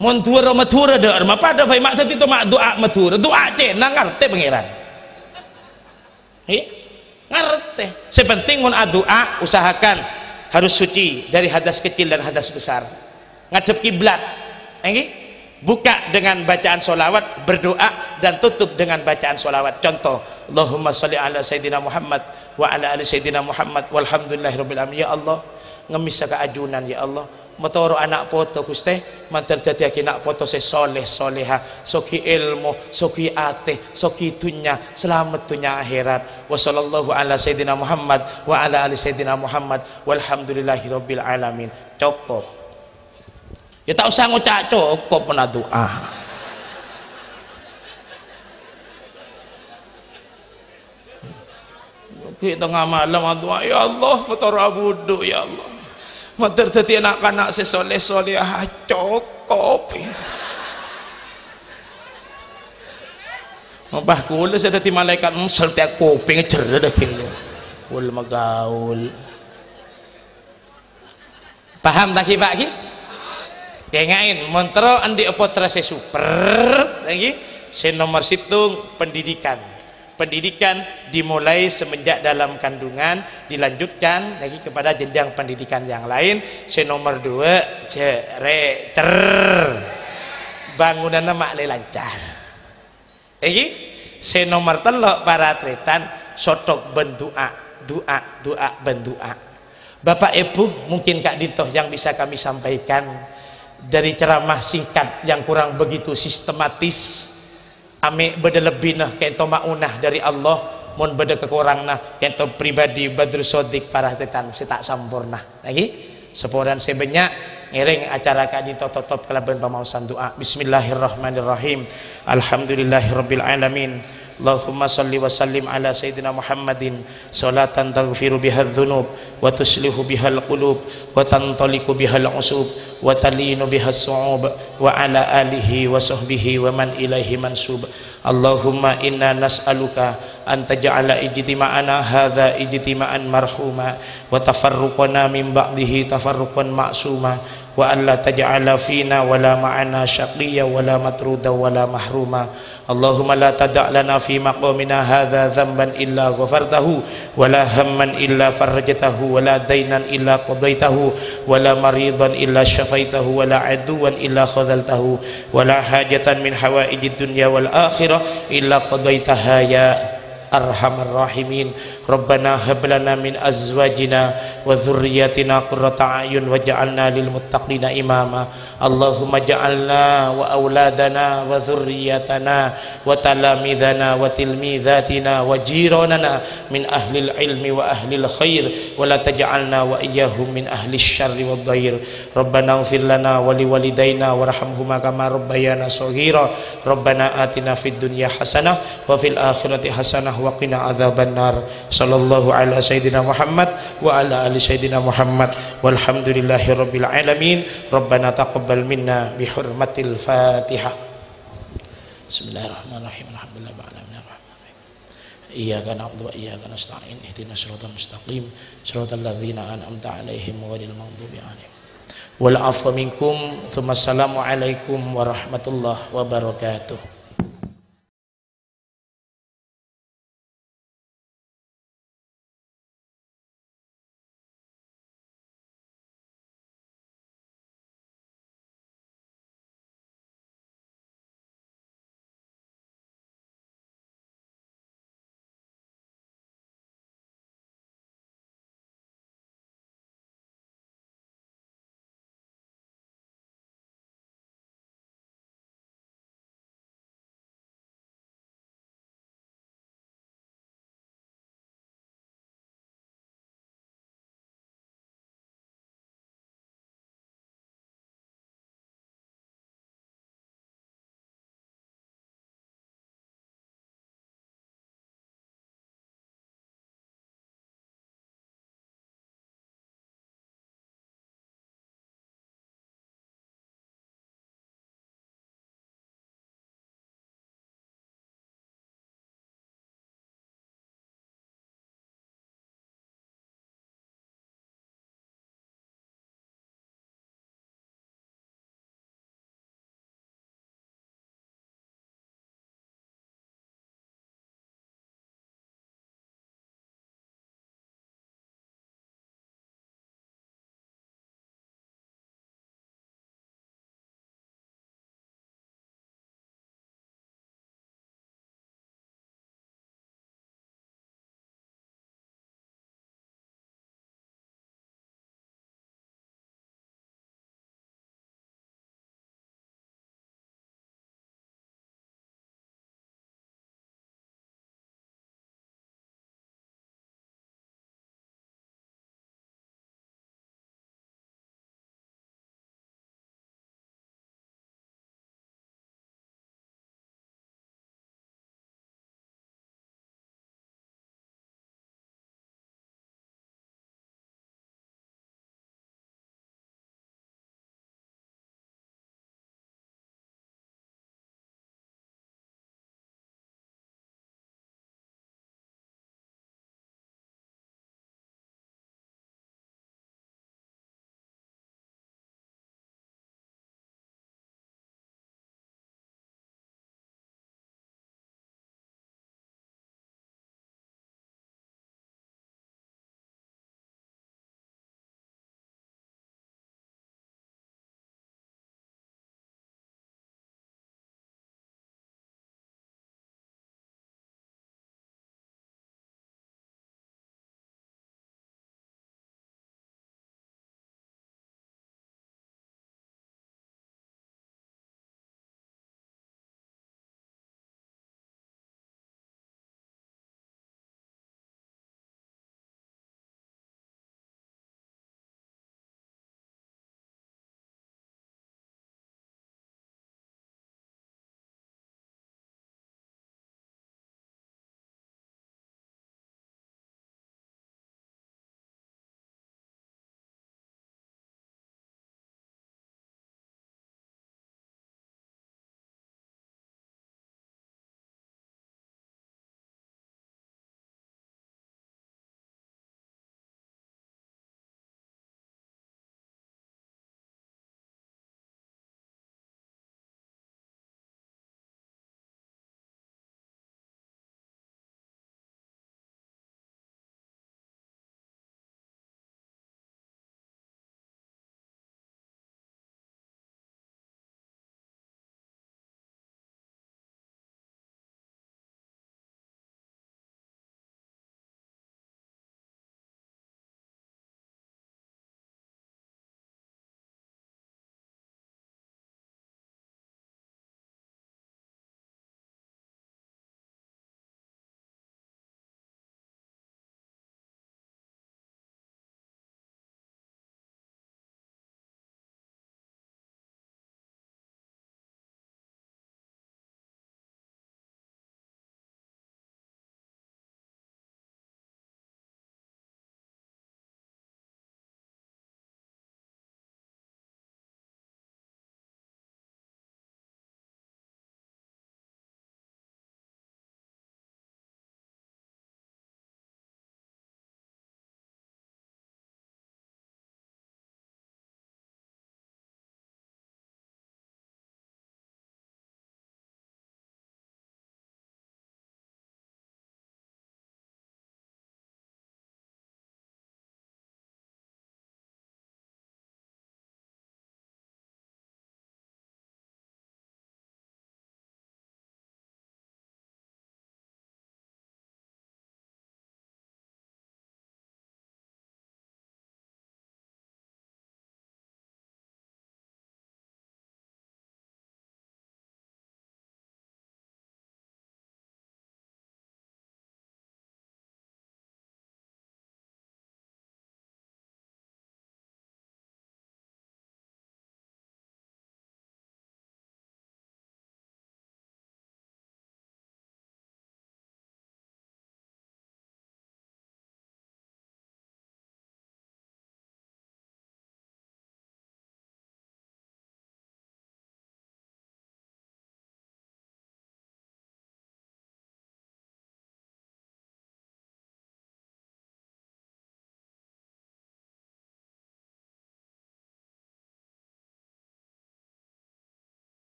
mun tura matura dah ma pada fai mak tadi tu mak doa matura doa ce nang ngerti pangeran ngerti sepenting mun doa usahakan harus suci dari hadas kecil dan hadas besar ngadep kiblat buka dengan bacaan solawat berdoa dan tutup dengan bacaan solawat contoh Allahumma sholli ala sayyidina Muhammad wa ala ali sayyidina Muhammad walhamdulillahirabbil alamin ya Allah ngemis ke ajunan ya Allah motoro anak foto Gusti mantar dadi nak foto se soleh soleha soki ilmu soki ate soki dunya selamat dunya akhirat wa sallallahu ala sayyidina Muhammad wa ala ali sayyidina Muhammad walhamdulillahirabbil alamin cukup ya tak usah ngucap cukup pernah doa kita tengah malam doa ya Allah motor abudu ya Allah motor tadi anak-anak sesoleh soleh cukup mbah kula saya tadi malaikat setiap kuping cerdas kayaknya kul magaul paham tak Pak Ki? Kengain montro andi potra se super lagi se nomor situng pendidikan dimulai semenjak dalam kandungan dilanjutkan lagi kepada jenjang pendidikan yang lain se nomor 2 cer bangunan mak lancar lagi se nomor 3 para atletan sotok doa bendoa Bapak Ibu mungkin Kak Dintoh yang bisa kami sampaikan dari ceramah singkat yang kurang begitu sistematis ame beda lebih nah kento maunah dari Allah mun beda kekurang nah kento pribadi Badrus Sodik para tetan setak sampurna lagi seporan sebanyak ngiring acara kaji totop kelaban pamausan doa bismillahirrahmanirrahim alhamdulillahirabbil alamin Allahumma salli wa sallim ala sayyidina Muhammadin salatan taghfiru bihal dhunub wa tuslihu bihal qulub wa tantaliku bihal usub wa talinu bihal su'ub wa ala alihi wa sahbihi wa man ilaihi mansub Allahumma inna nas'aluka an taj'ala ijtima'ana hadha ijtima'an marhuma wa tafarruqana min ba'dihi tafarruqan ma'suma wa an la taj'ala fina wala ma'ana syaqiyya wala matruda wala mahruma Allahumma la tada' lana fi maqamina hadha dhanban illa ghafartahu wala hamman illa farajtahu wala dainan illa qadaitahu wala maridan illa syafaitahu wala aduwan illa khadhaltahu wala hajatan min hawaijid dunya wal akhirah illa qadaitaha ya arhamar rahimin Rabbana hab lana min azwajina wa dhurriyyatina qurrata a'yun waj'alna lil muttaqina imama Allahumma ja'alna wa auladana wa dhurriyyatana wa talamidana wa tilmidhatina wa jiranana min ahlil ilmi wa ahlil khair wa la taj'alna wa iyyahum min ahlis syarri wad dhair Rabbana ighfir lana wa liwalidayna warhamhuma kama rabbayana shaghira Rabbana atina fid dunya hasanah wa fil akhirati hasanah wa qina adzabannar sallallahu ala sayyidina Muhammad wa ala ali sayyidina Muhammad walhamdulillahi rabbil alamin Rabbana taqabbal minna bihurmatil Fatihah Bismillahirrahmanirrahim alhamdulillahi rabbil alamin iyyaka na'budu wa iyyaka nasta'in ihdinas siratal mustaqim siratal ladzina an'amta 'alaihim ghairil maghdubi 'alaihim wal 'afwa minkum tsumma assalamu alaikum warahmatullahi wabarakatuh.